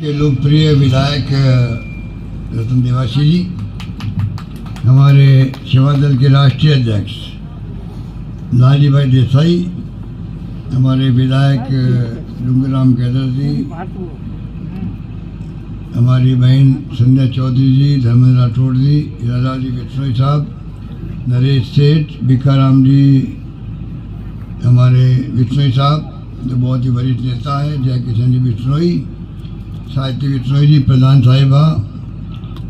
के लोकप्रिय विधायक रतन देवासी जी, हमारे सेवा दल के राष्ट्रीय अध्यक्ष लाली भाई देसाई, हमारे विधायक डूंगराम कैदर जी, हमारी बहन संध्या चौधरी जी, धर्मेंद्र राठौड़ जी, हीरालाल जी बिश्नोई साहब, नरेश सेठ, भिखाराम जी, हमारे बिश्नोई साहब जो बहुत ही वरिष्ठ नेता है, जय किशन जी बिश्नोई, साहित्य बिश्नोई जी, प्रधान साहिबा,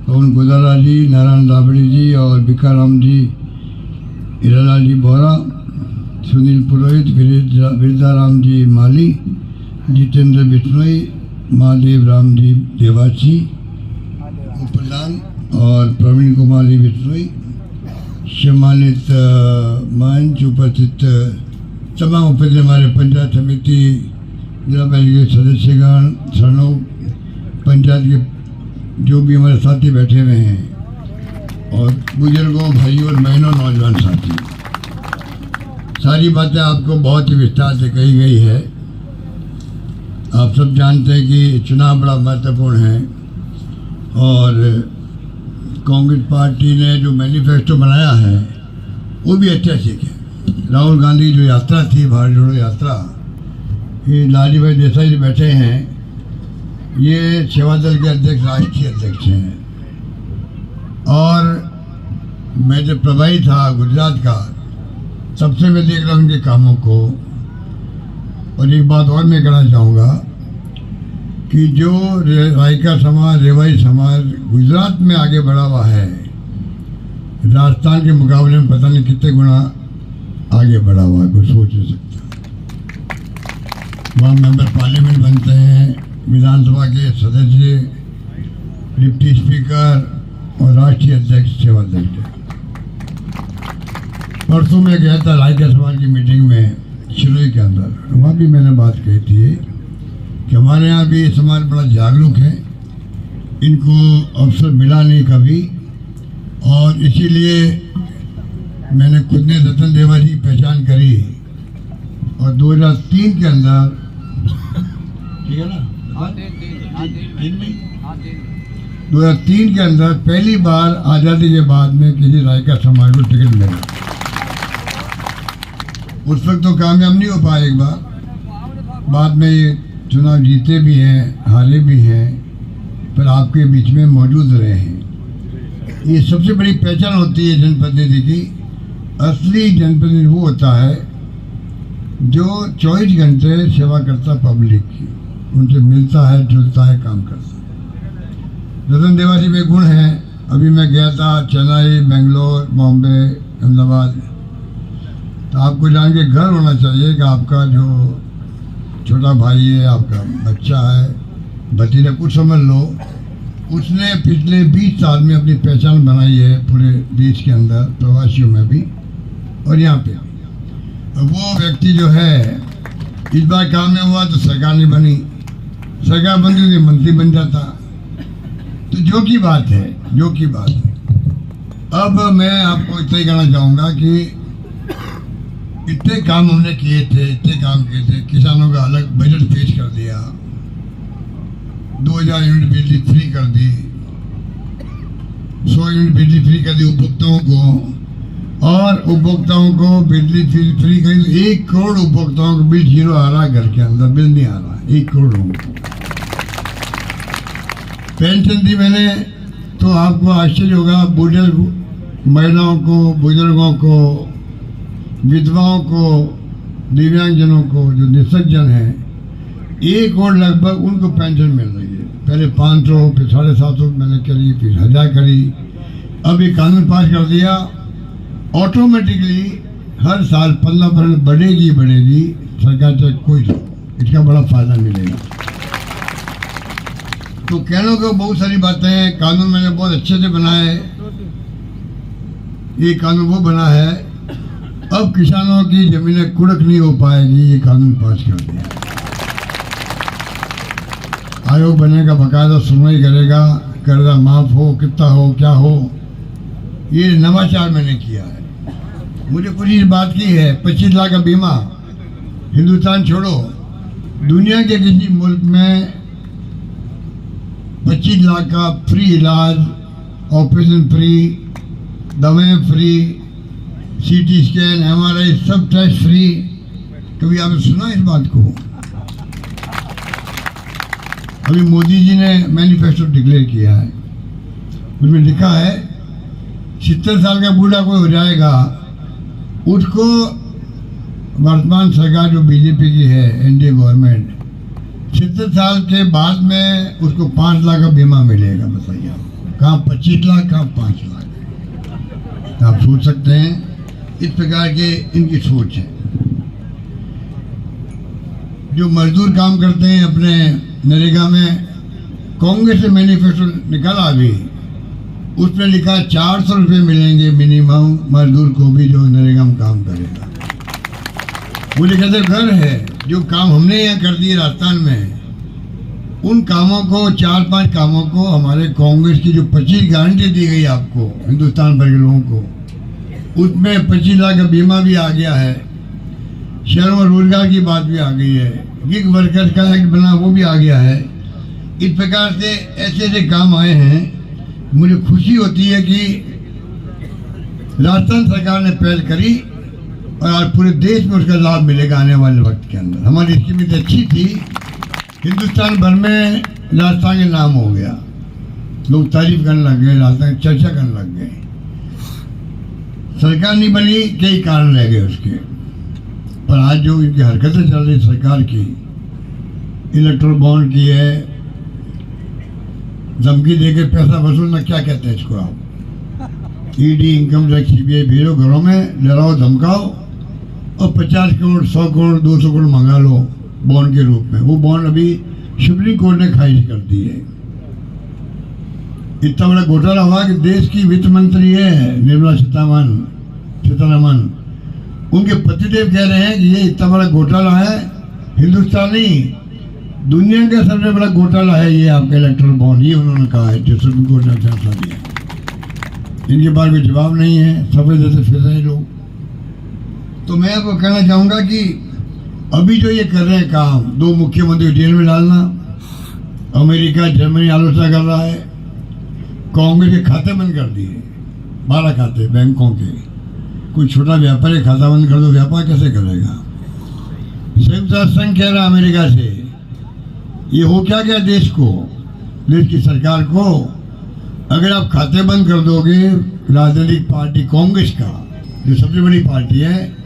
पवन गुजारा जी, नारायण दाबड़ी जी और भिखाराम जी, हीरालाल जी बोहरा, सुनील पुरोहित, गिरधाराम जी माली, जितेंद्र बिश्नोई, महादेव राम जी देवासी प्रधान और प्रवीण कुमार जी बिश्नोई, सम्मानित मंच उपस्थित तमाम उपस्थित हमारे पंचायत समिति जिला परिषद के सदस्यगण, सरणों पंचायत के जो भी हमारे साथी बैठे हुए हैं और बुजुर्गों, भाइयों और बहनों, नौजवान साथी, सारी बातें आपको बहुत ही विस्तार से कही गई है। आप सब जानते हैं कि चुनाव बड़ा महत्वपूर्ण है और कांग्रेस पार्टी ने जो मैनिफेस्टो बनाया है वो भी ऐतिहासिक है। राहुल गांधी जो यात्रा थी, भारत जोड़ो यात्रा, ये लाली भाई देसाई जी बैठे हैं, ये सेवा दल के अध्यक्ष, राष्ट्रीय अध्यक्ष हैं और मैं जब प्रभारी था गुजरात का, तब से मैं देख रहा हूँ उनके कामों को। और एक बात और मैं कहना चाहूँगा कि जो रायका समाज, रेवाड़ी समाज गुजरात में आगे बढ़ा हुआ है, राजस्थान के मुकाबले में पता नहीं कितने गुना आगे बढ़ा हुआ है, कोई सोच नहीं सकता। वहाँ मेंबर पार्लियामेंट बनते हैं, विधानसभा के सदस्य, डिप्टी स्पीकर और राष्ट्रीय अध्यक्ष सेवा दल के। परसों में गया था रायका समाज की मीटिंग में शिरोई के अंदर, वहाँ भी मैंने बात कही थी कि हमारे यहाँ भी समाज बड़ा जागरूक है, इनको अवसर मिला नहीं कभी, और इसीलिए मैंने खुद ने रतन देवासी की पहचान करी और 2003 के अंदर, ठीक है ना, 2003 के अंदर पहली बार आज़ादी के बाद में किसी रायका समाज को टिकट मिला। उस वक्त तो कामयाब नहीं हो पाया एक बार, बाद में ये चुनाव जीते भी हैं, हारे भी हैं, पर आपके बीच में मौजूद रहे हैं। ये सबसे बड़ी पहचान होती है जनप्रतिनिधि की। असली जनप्रतिनिधि वो होता है जो 24 घंटे सेवा करता पब्लिक की, उनसे मिलता है, जुलता है, काम करता है। रतन देवासी में गुण है। अभी मैं गया था चेन्नई, बेंगलोर, बॉम्बे, अहमदाबाद, तो आपको जान के गर्व होना चाहिए कि आपका जो छोटा भाई है, आपका बच्चा है, भतीजा कुछ समझ लो, उसने पिछले 20 साल में अपनी पहचान बनाई है पूरे देश के अंदर, प्रवासियों में भी और यहाँ पे। वो व्यक्ति जो है, इस बार काम में हुआ तो सरकार नहीं बनी, सरकार बनती तो मंत्री बन जाता, तो जो की बात है, जो की बात है। अब मैं आपको इतना ही कहना चाहूँगा कि इतने काम हमने किए थे, इतने काम किए थे। किसानों का अलग बजट पेश कर दिया, 2000 यूनिट बिजली फ्री कर दी, 100 यूनिट बिजली फ्री कर दी उपभोक्ताओं को, और उपभोक्ताओं को बिजली फ्री करी। 1 करोड़ उपभोक्ताओं को बिल जीरो आ रहा है, घर के अंदर बिल नहीं आ रहा, 1 करोड़ लोगों को पेंशन दी मैंने। तो आपको आश्चर्य होगा, बुजुर्ग महिलाओं को, बुजुर्गों को, विधवाओं को, दिव्यांगजनों को, जो निसज्जन हैं, 1 करोड़ लगभग उनको पेंशन मिल रही है। पहले 500, फिर 750 मैंने करी, फिर 1000 करी। अब ये कानून पास कर दिया, ऑटोमेटिकली हर साल 15% बढ़ेगी सरकार, चाहे कोई हो, इसका बड़ा फायदा मिलेगा। तो कहने को बहुत सारी बातें हैं। कानून मैंने बहुत अच्छे से बनाए, ये कानून वो बना है, अब किसानों की जमीनें कुड़क नहीं हो पाएगी, ये कानून पास कर दिया। आयोग बनेगा, बाकायदा सुनवाई करेगा, कर्जा माफ हो, कितना हो, क्या हो, ये नवाचार मैंने किया है। मुझे पूरी बात की है, 25 लाख का बीमा, हिंदुस्तान छोड़ो, दुनिया के किसी मुल्क में 25 लाख का फ्री इलाज, ऑपरेशन फ्री, दवाएं फ्री, सीटी स्कैन, MRI सब टेस्ट फ्री। कभी आपने सुना इस बात को? अभी मोदी जी ने मैनिफेस्टो डिक्लेयर किया है, उसमें लिखा है 70 साल का बूढ़ा कोई हो जाएगा, उसको वर्तमान सरकार जो बीजेपी की है, एनडीए गवर्नमेंट, 70 साल के बाद में उसको 5 लाख का बीमा मिलेगा। बताइए आप, कहाँ 25 लाख, कहाँ 5 लाख। आप सोच सकते हैं इस प्रकार के इनकी सोच है। जो मजदूर काम करते हैं अपने नरेगा में, कांग्रेस से मैनिफेस्टो निकाला अभी, उसमें लिखा 400 रुपये मिलेंगे मिनिमम मजदूर को भी जो नरेगा में काम करेगा। मुझे कहते घर है जो काम हमने यहाँ कर दिए राजस्थान में, उन कामों को, 4-5 कामों को हमारे कांग्रेस की जो 25 गारंटी दी गई आपको हिंदुस्तान भर के लोगों को, उसमें 25 लाख का बीमा भी आ गया है, शहरों में रोजगार की बात भी आ गई है, गिग वर्कर्स का एक्ट बना वो भी आ गया है। इस प्रकार से ऐसे ऐसे काम आए हैं। मुझे खुशी होती है कि राजस्थान सरकार ने पहल करी और आज पूरे देश में उसका लाभ मिलेगा आने वाले वक्त के अंदर। हमारी स्कीम इतनी अच्छी थी, हिंदुस्तान भर में राजस्थान के नाम हो गया, लोग तारीफ करने लग गए, राजस्थान की चर्चा करने लग गए। सरकार नहीं बनी, कई कारण रह गए उसके, पर आज जो इनकी हरकतें चल रही सरकार की, इलेक्ट्रल बॉन्ड की है, धमकी देके पैसा वसूलना, क्या कहते हैं इसको आप, ईडी, इनकम टैक्स, सीबीआई भेजो घरों में, डराओ धमकाओ और 50 करोड़, 100 करोड़, 200 करोड़ मंगा लो बॉन्ड के रूप में। वो बॉन्ड अभी सुप्रीम कोर्ट ने खारिज कर दी है। इतना बड़ा घोटाला हुआ कि देश की वित्त मंत्री है निर्मला सीतारमन, उनके पतिदेव कह रहे हैं कि ये इतना बड़ा घोटाला है, हिंदुस्तानी दुनिया का सबसे बड़ा घोटाला है ये आपका इलेक्ट्रल बॉन्ड। ये उन्होंने कहा है जो सुप्रीम कोर्ट ने फैसला दिया। इनके पास कोई जवाब नहीं है, सफेद जैसे फिर रहे लोग। तो मैं आपको कहना चाहूँगा कि अभी जो ये कर रहे हैं काम, 2 मुख्यमंत्री जेल में डालना, अमेरिका, जर्मनी आलोचना कर रहा है, कांग्रेस के खाते बंद कर दिए, 12 खाते बैंकों के। कोई छोटा व्यापारी खाता बंद कर दो, व्यापार कैसे करेगा? संयुक्त राष्ट्र संघ कह रहा अमेरिका से, ये हो क्या गया देश को, देश की सरकार को, अगर आप खाते बंद कर दोगे राजनीतिक पार्टी कांग्रेस का, जो सबसे बड़ी पार्टी है,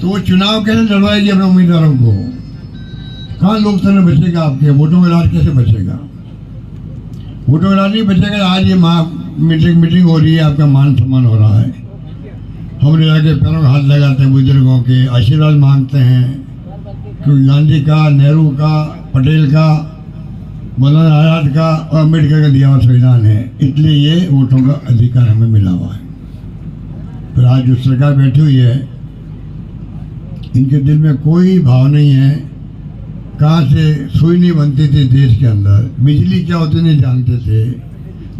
तो वो चुनाव कैसे लड़वाएगी अपने उम्मीदवारों को? कहाँ लोकतंत्र बचेगा? आपके वोटों का राज कैसे बचेगा? वोटों का राज नहीं बचेगा। आज ये मीटिंग हो रही है, आपका मान सम्मान हो रहा है, हम जाके पैरों का हाथ लगाते हैं, बुजुर्गों के आशीर्वाद मांगते हैं, क्योंकि गांधी का, नेहरू का, पटेल का, मौलाना आजाद का और अम्बेडकर का दिया हुआ संविधान है, इसलिए ये वोटों का अधिकार हमें मिला हुआ है। पर आज जो सरकार बैठी हुई है, इनके दिल में कोई भाव नहीं है। कहाँ से सुई नहीं बनती थी देश के अंदर, बिजली क्या होती नहीं जानते थे,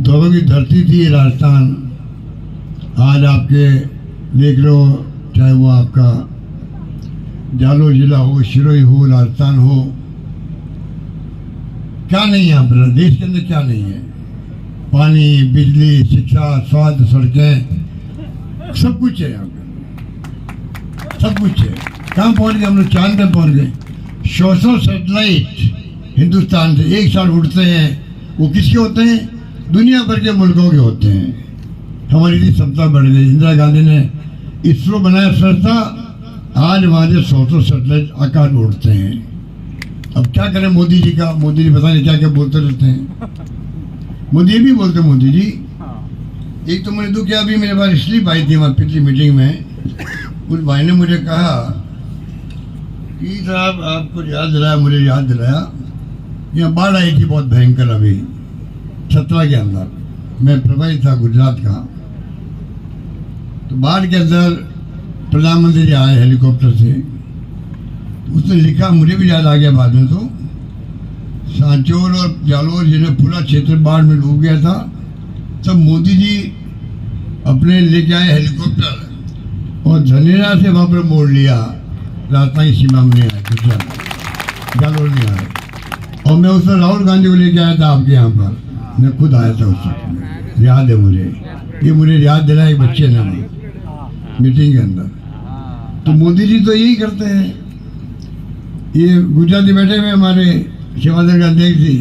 दोनों की धरती थी राजस्थान। आज आपके देख लो, चाहे वो आपका जालोर जिला हो, सिरोही हो, राजस्थान हो, क्या नहीं है यहाँ पर देश के अंदर? क्या नहीं है? पानी, बिजली, शिक्षा, स्वास्थ्य, सड़कें, सब कुछ है यहाँ पे, सब कुछ है। कहाँ पहुँच गए हम लोग? चांद पे पहुँच गए। 100 सैटेलाइट हिंदुस्तान से एक साल उड़ते हैं, वो किसके होते हैं? दुनिया भर के मुल्कों के होते हैं। हमारी इतनी क्षमता बढ़ गई। इंदिरा गांधी ने इसरो बनाया संस्था, आज वहाँ से 100 सैटेलाइट आकाश में उड़ते हैं। अब क्या करें मोदी जी का? मोदी जी पता नहीं क्या क्या बोलते रहते हैं। मोदी भी बोलते मोदी जी। एक तो मुझे दुख है, अभी मेरे पास स्लिप आई थी वहाँ पिछली मीटिंग में, उस भाई ने मुझे कहा कि साहब आपको याद दिलाया, मुझे याद दिलाया, यहाँ बाढ़ आई थी बहुत भयंकर अभी 17 के अंदर, मैं प्रभारी था गुजरात का। तो बाढ़ के अंदर प्रधानमंत्री जी आए हेलीकॉप्टर से, उसने लिखा, मुझे भी याद आ गया बाद में, तो सांचौर और जालोर जिन्हें पूरा क्षेत्र बाढ़ में डूब गया था, तब मोदी जी अपने लेके आए हेलीकॉप्टर और धनेरा से वहाँ पर मोड़ लिया, राजस्थान की सीमा में नहीं आए, जालोर नहीं आए। और मैं उसमें राहुल गांधी को लेके आया था आपके यहाँ पर, मैं खुद आया था उस वक्त में, याद है मुझे। ये मुझे याद दिलाया एक बच्चे ने मीटिंग के अंदर। तो मोदी जी तो यही करते हैं। ये गुजराती बैठे हुए हमारे सेवादल का अध्यक्ष जी,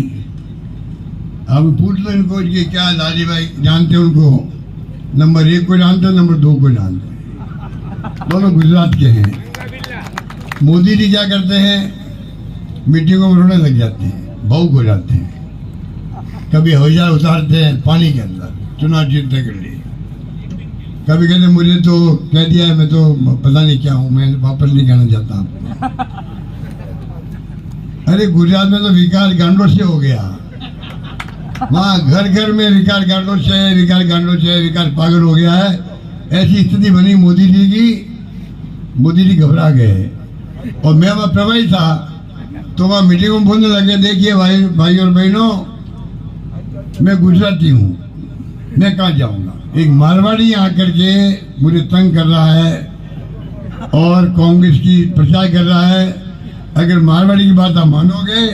अब पूछ लो इनको कि क्या लाली भाई जानते उनको, नंबर 1 को जानते, नंबर 2 को जानते, दोनों गुजरात के हैं। मोदी जी क्या करते हैं, मीटिंगों में रोने लग जाते हैं, भावुक हो जाते हैं, कभी हवाई उतारते हैं पानी के अंदर चुनाव जीतने के लिए, कभी कहते मुझे तो कह दिया है, मैं तो पता नहीं क्या हूँ, मैं वापस नहीं कहना चाहता आपको। अरे गुजरात में तो विकास गांडों से हो गया, वहाँ घर घर में विकास गांडों से, विकास गांडों से, विकास पागल हो गया है। ऐसी स्थिति बनी मोदी जी की, मोदी जी घबरा गए। और मैं वहाँ प्रभारी था तो वहाँ मीटिंग में बोलने लगे, देखिए भाई और बहनों, मैं गुजराती हूँ, मैं कहाँ जाऊँगा। एक मारवाड़ी आकर के मुझे तंग कर रहा है और कांग्रेस की प्रचार कर रहा है। अगर मारवाड़ी की बात आप मानोगे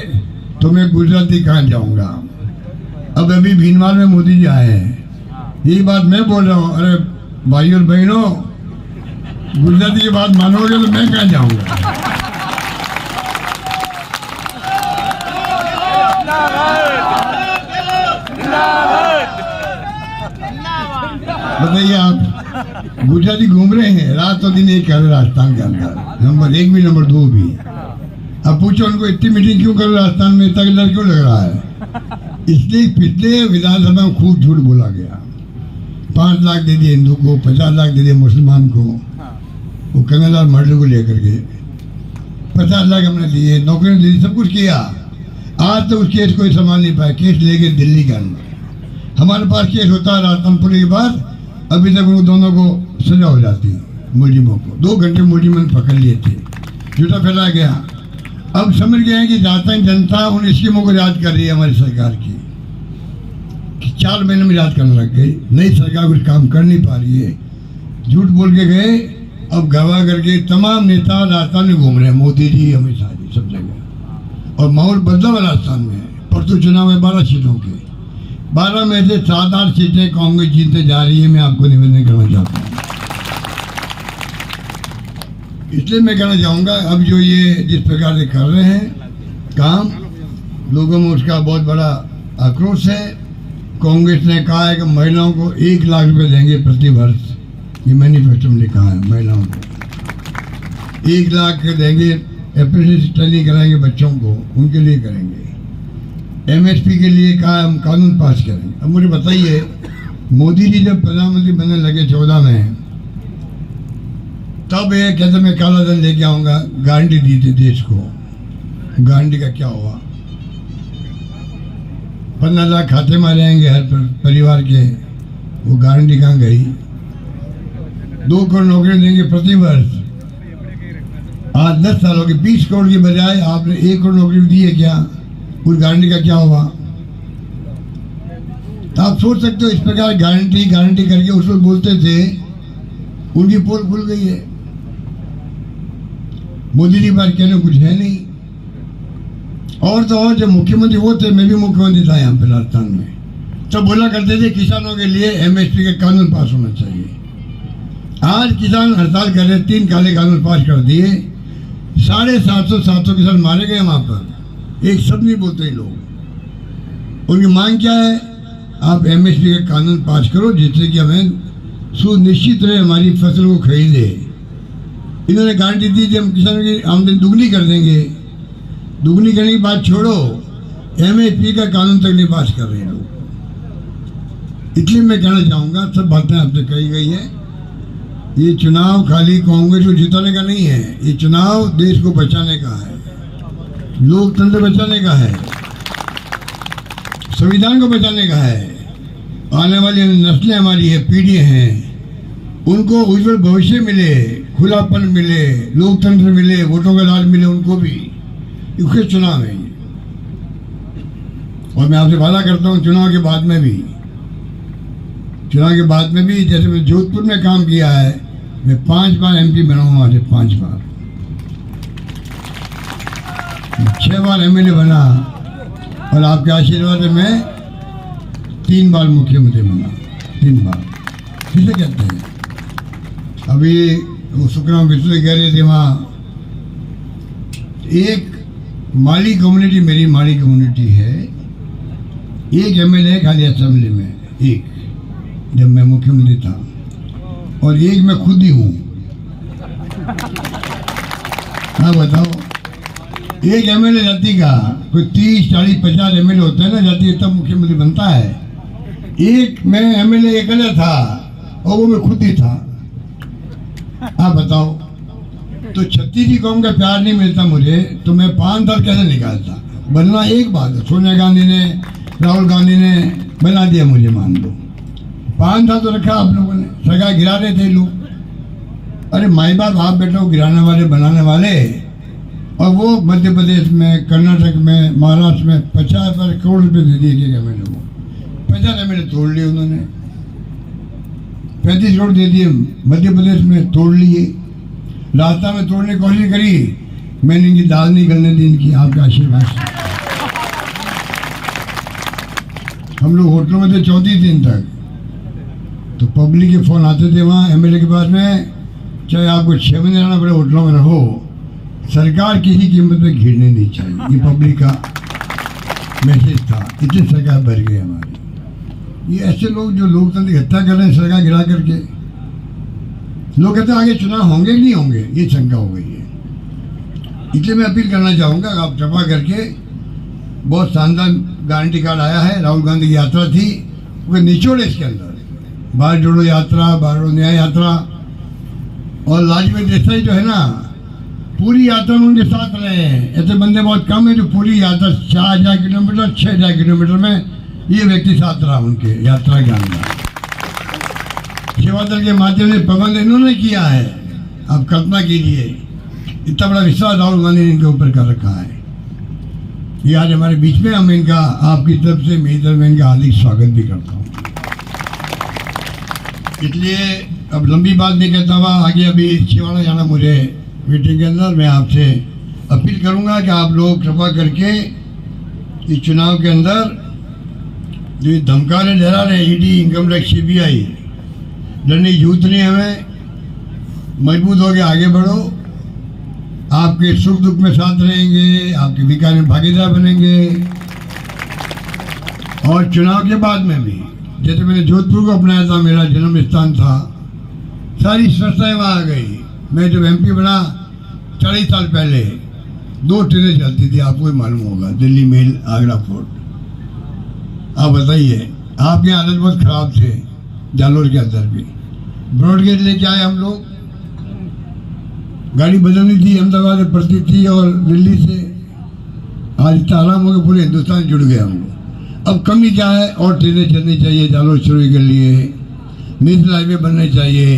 तो मैं गुजराती कहाँ जाऊँगा। अब अभी भीनमाल में मोदी जी आए हैं, यही बात मैं बोल रहा हूँ। अरे भाई और बहनों, गुजराती की बात मानोगे तो मैं कहाँ जाऊँगा। बताइए आप, गुजराती घूम रहे हैं रात और दिन एक कर रहे राजस्थान के अंदर, नंबर 1 भी नंबर 2 भी। अब पूछो उनको इतनी मीटिंग क्यों कर रहे राजस्थान में, इतना डर क्यों लग रहा है। इसलिए पिछले विधानसभा में खूब झूठ बोला गया। 5 लाख दे दिए हिंदू को, 50 लाख दे दिए मुसलमान को, वो कन्हैयालाल मर्डर को लेकर के 50 लाख हमने दिए, नौकरी दे दी, सब कुछ किया। आज तो उस केस कोई संभाल नहीं पाया, केस ले गए दिल्ली के अंदर। हमारे पास केस होता है राजस्थान पुलिस के बाद, अभी तक उन दोनों को सजा हो जाती मुलजिमों को। 2 घंटे मुलजिमों ने पकड़ लिए थे, झूठा फैलाया गया। अब समझ गए हैं कि राजस्थान जनता उन स्कीमों को याद कर रही है हमारी सरकार की, कि 4 महीने में याद करने लग गई। नई सरकार कुछ काम कर नहीं पा रही है, झूठ बोल के गए। अब गवा करके तमाम नेता राजस्थान में घूम रहे हैं, मोदी जी, अमित शाह जी, सब जगह। और माहौल बदला हुआ राजस्थान में। परसों चुनाव है 12 सीटों के, 12 में से 7-8 सीटें कांग्रेस जीतने जा रही है। मैं आपको निवेदन करना चाहता हूँ। इसलिए मैं कहना चाहूँगा, अब जो ये जिस प्रकार से कर रहे हैं काम, लोगों में उसका बहुत बड़ा आक्रोश है। कांग्रेस ने कहा है कि महिलाओं को 1 लाख रुपए देंगे प्रति वर्ष, ये मैनिफेस्टो में लिखा है। महिलाओं को 1 लाख देंगे, अप्रेंटिस ट्रेनिंग कराएंगे बच्चों को, उनके लिए करेंगे। MSP के लिए कहा हम कानून पास करेंगे। अब मुझे बताइए, मोदी जी जब प्रधानमंत्री बनने लगे 14 में, तब ये कहते मैं काला धन लेके आऊँगा, गारंटी दी थी देश को। गारंटी का क्या हुआ? 15 लाख खाते में रहेंगे हर परिवार के, वो गारंटी कहाँ गई? 2 करोड़ नौकरी देंगे प्रति वर्ष। आज 10 साल हो गए, 20 करोड़ की बजाय आपने 1 करोड़ नौकरी दी है क्या? उस गारंटी का क्या हुआ? तो आप सोच सकते हो, इस प्रकार गारंटी करके उस वक्त बोलते थे, उनकी पोल खुल गई है। मोदी जी बात कहने कुछ है नहीं। और तो और जब मुख्यमंत्री वो थे, मैं भी मुख्यमंत्री था यहाँ पे राजस्थान में, तब बोला करते थे किसानों के लिए MSP का कानून पास होना चाहिए। आज किसान हड़ताल कर रहे, 3 काले कानून पास कर दिए। 750 किसान मारे गए वहाँ पर, एक शब्द नहीं बोलते लोग। उनकी मांग क्या है? आप MSP का कानून पास करो जिससे कि हमें सुनिश्चित रहे हमारी फसल को खरीदे। इन्होंने गारंटी दी कि हम किसानों की आमदनी दुगनी कर देंगे। दुगनी करने की बात छोड़ो, MSP का कानून तक नहीं पास कर रहे लोग। इसलिए मैं कहना चाहूँगा, सब बातें आपसे कही गई है। ये चुनाव खाली कांग्रेस को जिताने का नहीं है, ये चुनाव देश को बचाने का है, लोकतंत्र बचाने का है, संविधान को बचाने का है। आने वाली नस्लें हमारी है, पीढ़ियाँ हैं, उनको उज्जवल भविष्य मिले, खुलापन मिले, लोकतंत्र मिले, वोटों का राज मिले उनको भी। इसके चुनाव है ये। और मैं आपसे वादा करता हूँ, चुनाव के बाद में भी, जैसे मैं जोधपुर में काम किया है, मैं 5 बार MP बना हूँ, वहाँ से 5 बार, 6 बार MLA बना। और आपके आशीर्वाद से मैं 3 बार मुख्यमंत्री बना, 3 बार। किसे कहते हैं? अभी वो सुखराम विश्व कह रहे थे वहाँ एक माली कम्युनिटी, मेरी माली कम्युनिटी है, एक एमएलए है खाली असेंबली में, एक, जब मैं मुख्यमंत्री था, और एक मैं खुद ही हूँ। हाँ बताओ, एक एमएलए जाति का कोई 30, 40, 50 एमएलए होता है ना जाति, तब मुख्यमंत्री बनता है। एक मैं एमएलए एक अलग था और वो मैं खुद ही था। आप बताओ, तो 36 कौम का प्यार नहीं मिलता मुझे तो मैं 5 साल कैसे निकालता? बनना एक बात है, सोनिया गांधी ने, राहुल गांधी ने बना दिया मुझे, मान लो 5 साल तो रखा आप लोगों ने, सरकार गिरा रहे थे लोग। अरे माई बाप आप बेटो गिराने वाले, बनाने वाले, और वो मध्य प्रदेश में, कर्नाटक में, महाराष्ट्र में 50 करोड़ रुपए दे दिए कि एमएलए को, 50 एमएलए तोड़ लिए उन्होंने, 35 करोड़ दे दिए मध्य प्रदेश में, तोड़ लिए। रास्ता में तोड़ने की कोशिश करी, मैंने इनकी दाल नहीं गलने दी, इनकी आपके आशीर्वाद से। हम लोग होटलों में थे 34 दिन तक, तो पब्लिक के फोन आते थे वहाँ एमएलए के पास में, चाहे आपको 6 महीने रहना पड़े होटलों में रहो, सरकार किसी कीमत पे घिरने नहीं चाहिए। ये पब्लिक का मैसेज था, इतनी सरकार बढ़ गई हमारी। ये ऐसे लोग जो लोकतंत्र की हत्या कर रहे हैं सरकार गिरा करके, लोग कहते हैं आगे चुनाव होंगे कि नहीं होंगे, ये शंका हो गई है। इसलिए मैं अपील करना चाहूँगा, आप कृपा करके, बहुत शानदार गारंटी कार्ड आया है, राहुल गांधी की यात्रा थी, वो निचोड़ इसके अंदर, भारत जोड़ो यात्रा, भारत न्याय यात्रा, और लाजपत देसाई जो है ना, पूरी यात्रा में उनके साथ रहे हैं। ऐसे बंदे बहुत कम है जो पूरी यात्रा 4000 किलोमीटर, 6000 किलोमीटर में ये व्यक्ति साथ रहा उनके यात्रा के अंदर। सेवा दल के माध्यम से प्रबंध इन्होंने किया है। आप कल्पना कीजिए, इतना बड़ा विश्वास राहुल गांधी ने इनके ऊपर कर रखा है। ये आज हमारे बीच में, हम इनका, आपकी तरफ से, मेरी तरफ में इनका हार्दिक स्वागत भी करता हूँ। इसलिए अब लंबी बात नहीं कहता हुआ आगे, अभी छिवाड़ा जाना मुझे मीटिंग के अंदर। मैं आपसे अपील करूंगा कि आप लोग कृपा करके इस चुनाव के अंदर जो ये धमकाने डरा रहे ईडी, इनकम टैक्स, सीबीआई, लड़ने की जरूरत नहीं, हमें मजबूत होकर आगे बढ़ो। आपके सुख दुख में साथ रहेंगे, आपके विकास में भागीदार बनेंगे। और चुनाव के बाद में भी, जैसे मैंने जोधपुर को अपनाया था, मेरा जन्म स्थान था, सारी व्यवस्थाएं वहाँ आ गई। मैं जब एमपी बना 40 साल पहले 2 ट्रेनें चलती थी, आपको ही मालूम होगा, दिल्ली मेल, आगरा फोर्ट। आप बताइए, आपके हालत बहुत खराब थे, जालोर के अंदर भी। ब्रॉडगेज लेके आए हम लोग, गाड़ी बदलनी थी, अहमदाबाद में पड़ती थी और दिल्ली से। आज इतना आराम हो गया, पूरे हिंदुस्तान जुड़ गए हम लोग। अब कमी क्या है, और ट्रेनें चलनी चाहिए जालोर शुरू के लिए, नेशनल हाईवे बनने चाहिए,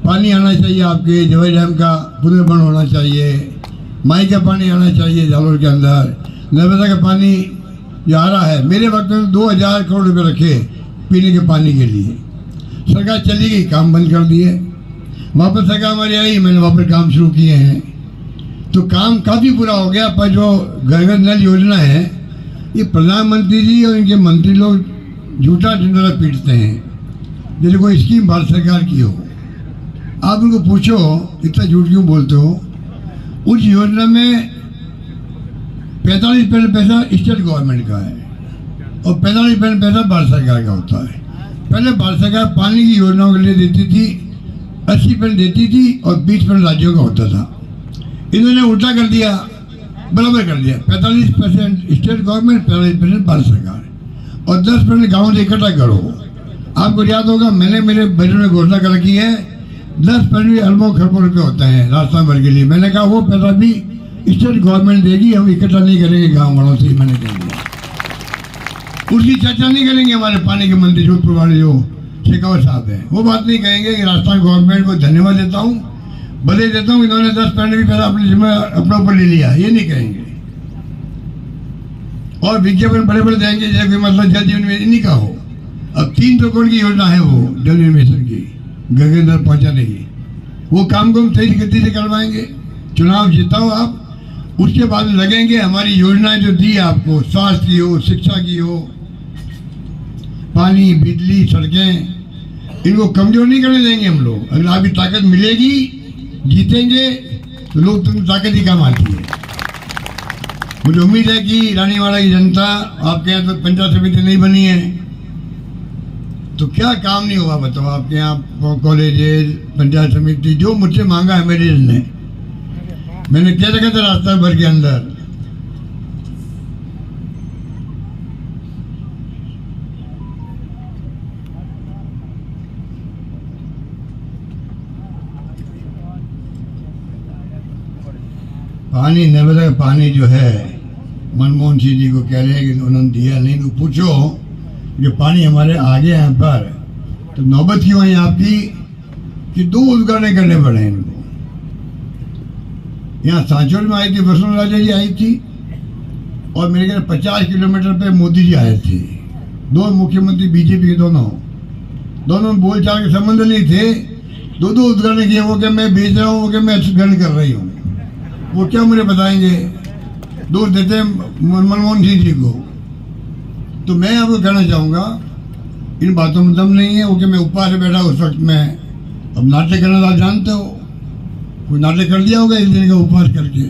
पानी आना चाहिए, आपके जवाई डैम का पुनर्भरण होना चाहिए, माई का पानी आना चाहिए जालोर के अंदर, नर्मदा का पानी जो आ रहा है। मेरे वक्त में 2000 करोड़ रुपये रखे पीने के पानी के लिए। सरकार चली गई, काम बंद कर दिए। वापस सरकार हमारी आई, मैंने वापस काम शुरू किए हैं, तो काम काफ़ी पूरा हो गया। पर जो घर घर नल योजना है, ये प्रधानमंत्री जी और इनके मंत्री लोग झूठा ढिंडोरा पीटते हैं, जैसे कोई स्कीम भारत सरकार की हो। आप उनको पूछो इतना झूठ क्यों बोलते हो? उस योजना में 45% पैसा स्टेट गवर्नमेंट का है और 45% पैसा भारत सरकार का होता है। पहले भारत सरकार पानी की योजनाओं के लिए देती थी, 80% देती थी और 20% राज्यों का होता था। इन्होंने उल्टा कर दिया, बराबर कर दिया। 45% स्टेट गवर्नमेंट, 45% भारत सरकार, और 10% गाँव से इकट्ठा करो। आपको याद होगा, मैंने मेरे बजट में घोषणा कर रखी है 10% अरबों खरबों रुपये होते हैं राजस्थान भर के लिए। मैंने कहा वो पैसा भी स्टेट गवर्नमेंट देगी, हम इकट्ठा नहीं करेंगे गाँव वालों से, मैंने कह दिया। उसकी चर्चा नहीं करेंगे हमारे पानी के मंत्री जोधपुर वाले जो शेखावत साहब हैं, वो बात नहीं कहेंगे कि राजस्थान गवर्नमेंट को धन्यवाद देता हूँ, बधाई देता हूँ, इन्होंने 10% भी पैसा अपने जिम्मे अपने ऊपर ले लिया, ये नहीं कहेंगे। और विज्ञापन बड़े बड़े देंगे जैसे कोई मतलब जल जीवन में नहीं का हो। अब 300 करोड़ की योजना है वो जल जीवन मिशन की, गगन तक पहुँचाने की। वो काम को हम तेज गति से करवाएंगे। चुनाव जिताओ आप, उसके बाद लगेंगे हमारी योजनाएं जो दी आपको, स्वास्थ्य की हो, शिक्षा की हो, पानी, बिजली, सड़कें, इनको कमजोर नहीं करने देंगे हम लोग। अगर आपकी ताकत मिलेगी, जीतेंगे, तो लोग तुम ताकत ही काम आती है। मुझे उम्मीद है कि रानीवाड़ा की जनता, आपके यहाँ तो पंचायत समिति नहीं बनी है तो क्या काम नहीं हुआ बताओ। आपके यहाँ कॉलेज, पंचायत समिति, जो मुझसे मांगा है मेरे ने, मैंने क्या रखा था रास्ता भर के अंदर। पानी नर्मदा का पानी जो है, मनमोहन सिंह जी को कह रहे हैं कि उन्होंने दिया नहीं, तो पूछो जो पानी हमारे आगे यहाँ पर, तो नौबत क्यों है आपकी कि 2 उद्घाटन करने पड़े इनको। यहाँ सांचौर में आई थी, वसुंधरा राजे जी आई थी, और मेरे ख्याल 50 किलोमीटर पे मोदी जी आए थे। 2 मुख्यमंत्री बीजेपी के दोनों बोलचाल के संबंध नहीं थे। 2 उद्घाटन किए, वो क्या मैं बेच रहा हूँ, वो क्या मैं ग्रहण कर रही हूँ, वो क्या मुझे बताएंगे। दोष देते हैं मनमोहन सिंह जी को। तो मैं आपको कहना चाहूँगा, इन बातों में दम नहीं है। वो कि मैं ऊपर से बैठा उस वक्त में, अब नाटक करना तो आप जानते हो, कोई नाटक कर दिया होगा इस दिन का उपवास करके।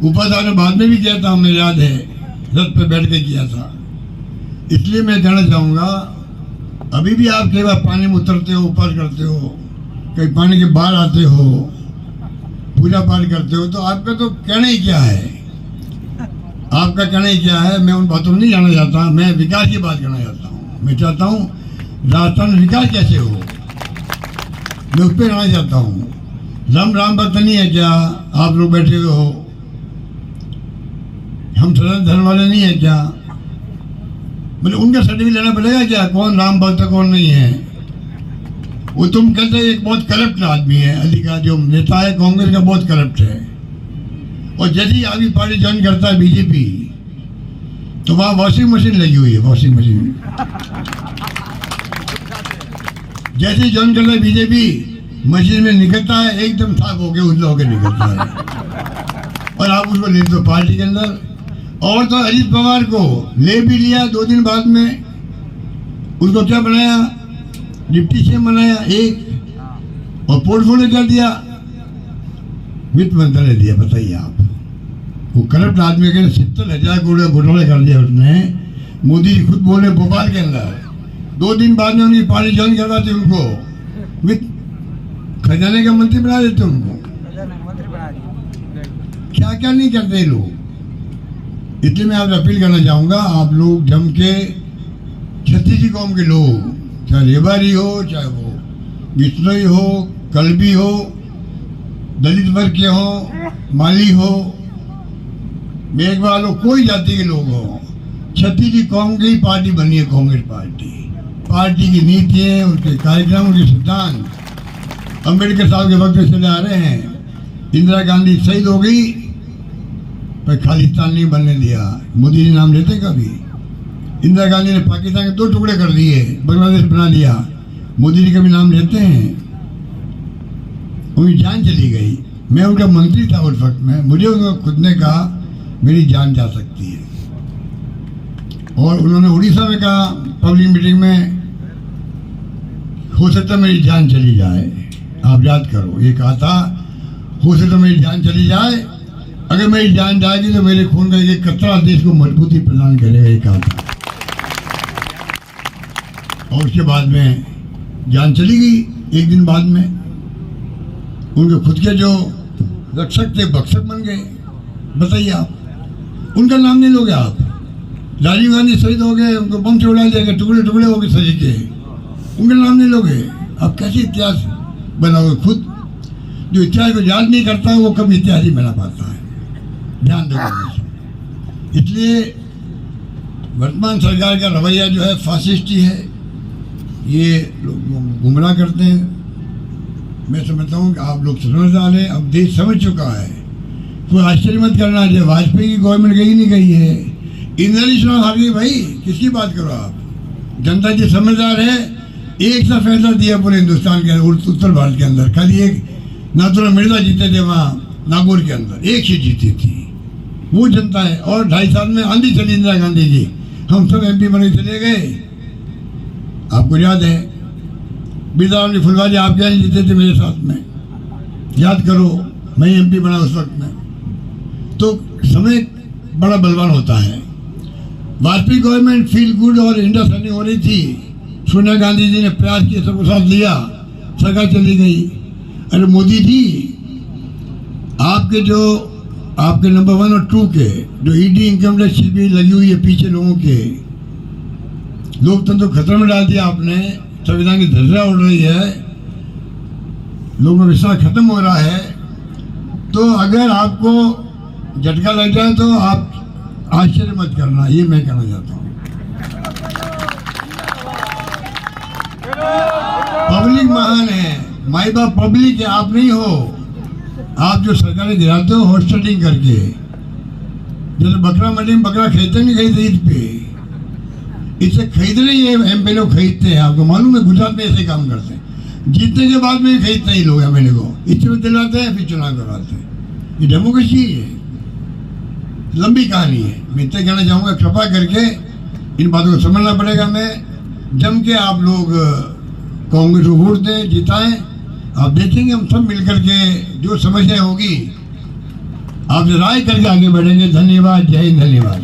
उपवास आपने बाद में भी किया था, हमें याद है, रथ पे बैठ के किया था। इसलिए मैं कहना चाहूँगा, अभी भी आप कई बार पानी में उतरते हो, उपवास करते हो, कहीं पानी के बाहर आते हो, पूजा पाठ करते हो, तो आपका तो कहना ही क्या है, आपका कहना ही क्या है। मैं उन बातों में नहीं जाना चाहता, मैं विकास की बात करना चाहता हूँ। मैं चाहता हूँ राजस्थान में विकास कैसे हो, मैं उस पर जाना चाहता हूँ। राम भक्त नहीं है क्या आप लोग बैठे हुए हो, हम सनातन धर्म वाले नहीं है क्या, मतलब उनका सर्टिफिकेट लेना पड़ेगा क्या, कौन राम भक्त कौन नहीं है। वो तुम कहते हैं एक बहुत करप्ट आदमी है, अली का जो नेता है कांग्रेस का, बहुत करप्ट है। और जैसे ही आपकी पार्टी ज्वाइन करता है बीजेपी, तो वहाँ वॉशिंग मशीन लगी हुई है, वॉशिंग मशीन। जैसे ही ज्वाइन करता है बीजेपी, मशीन में निकलता है, एकदम साफ होके उजला होकर निकलता है, और आप उसको ले दो पार्टी के अंदर। और तो अजीत पवार को ले भी लिया, 2 दिन बाद में उसको क्या बनाया, डिप्टी सीएम बनाया एक, और पोर्टफोलियो क्या दिया, वित्त मंत्रालय दिया। बताइए आप, वो करप्ट आदमी के 70,000 करोड़ का घोटाला कर दिया उसने। मोदी जी खुद बोले भोपाल के अंदर, 2 दिन बाद में उनकी पार्टी ज्वाइन करवाते, उनको वित्त खजाने का मंत्री बना देते, उनको क्या क्या नहीं करते लोग। इसलिए मैं आपसे अपील करना चाहूँगा, आप लोग जम के, छत्तीसी कौम के लोग, चाहे रेबारी हो, चाहे वो बिश्नोई हो, कल्बी हो, दलित वर्ग के हो, माली हो, मेघवाल हो, कोई जाति के लोग हो, छत्तीसी कौम की पार्टी बनी है कांग्रेस पार्टी। पार्टी की नीतियाँ, उनके कार्यक्रम, उनके सिद्धांत अम्बेडकर साहब के वक्त से चले आ रहे हैं। इंदिरा गांधी शहीद हो गई, पर खालिस्तान नहीं बनने दिया। मोदी जी नाम लेते कभी? इंदिरा गांधी ने पाकिस्तान के 2 टुकड़े कर दिए, बांग्लादेश बना लिया। मोदी जी कभी नाम लेते हैं? उनकी जान चली गई। मैं उनका मंत्री था उस वक्त में, मुझे उनको खुद ने कहा मेरी जान जा सकती है। और उन्होंने उड़ीसा में कहा पब्लिक मीटिंग में, हो सकता मेरी जान चली जाए। आप याद करो, ये कहा था हो सकता मेरी जान चली जाए, अगर मेरी जान जाएगी तो मेरे खून का एक कतरा देश को मजबूती प्रदान करेगा, ये कहा था। और उसके बाद में जान चली गई। 1 दिन बाद में उनके खुद के जो रक्षक थे भक्षक बन गए। बताइए आप, उनका नाम नहीं लोगे आप? राजीव गांधी शहीद हो गए, उनको बम से उड़ा दिया गया, टुकड़े टुकड़े हो गए शरीर के, उनका नाम नहीं लोगे? आप कैसे इतिहास बनाओगे? खुद जो इतिहास को याद नहीं करता है वो कभी इतिहास ही बना पाता है, ध्यान दो। इसलिए वर्तमान सरकार का रवैया जो है फासिस्टी है, ये लोग गुमराह करते हैं। मैं समझता हूँ कि आप लोग समझदार हैं, अब देश समझ चुका है। कोई आश्चर्य मत करना, जब वाजपेयी की गवर्नमेंट गई नहीं गई है, इंदिरा चुनाव हार गई भाई, किसकी बात करो आप? जनता जी समझदार है, एक सा फैसला दिया पूरे हिंदुस्तान के अंदर, उत्तर भारत के अंदर। खाली एक नाथुराम मिर्जा जीते थे वहाँ नागौर के अंदर, एक सीट जीती थी, वो जनता है। और 2.5 साल में आंधी चली इंदिरा गांधी जी, हम सब MP बने चले गए। आपको याद है बीदाराम जी फुलवारी आपके यहाँ जीते थे मेरे साथ में, याद करो, मैं एमपी बना उस वक्त में। तो समय बड़ा बलवान होता है। वाजपेयी गवर्नमेंट फील गुड और इंडिया रनिंग हो रही थी, सोनिया गांधी जी ने प्रयास किया, सबको साथ लिया, सरकार चली गई। अरे मोदी जी, आपके नंबर 1 और 2 के जो ईडी इनकम टैक्स भी लगी हुई है पीछे लोगों के, लोकतंत्र को खतरे में डाल दिया आपने, संविधान की धज्जियां उड़ रही है, लोगों का विश्वास खत्म हो रहा है। तो अगर आपको झटका लग जाए तो आप आश्चर्य मत करना, ये मैं कहना चाहता हूँ। पब्लिक महान है, माई बाप पब्लिक है, आप नहीं हो। आप जो सरकारें गिराते हो होस्टिंग करके, जैसे बकरा मंडी में बकरा खरीदते नहीं खरीदते ईद पे, इसे खरीदने ये एमपी लोग खरीदते हैं। आपको मालूम है गुजरात में ऐसे काम करते हैं, जीतने के बाद में खरीदते ही लोग एमएलए को, इसमें दिलाते हैं फिर चुनाव करवाते हैं। ये डेमोक्रेसी है, लंबी कहानी है। मैं इतना कहना चाहूँगा, कृपा करके इन बातों को समझना पड़ेगा। मैं जम के आप लोग कांग्रेस को वोट दें, जिताएं, आप देखेंगे हम सब मिलकर के जो समस्या होगी आपसे राय करके आगे बढ़ेंगे। धन्यवाद, जय हिंद, धन्यवाद।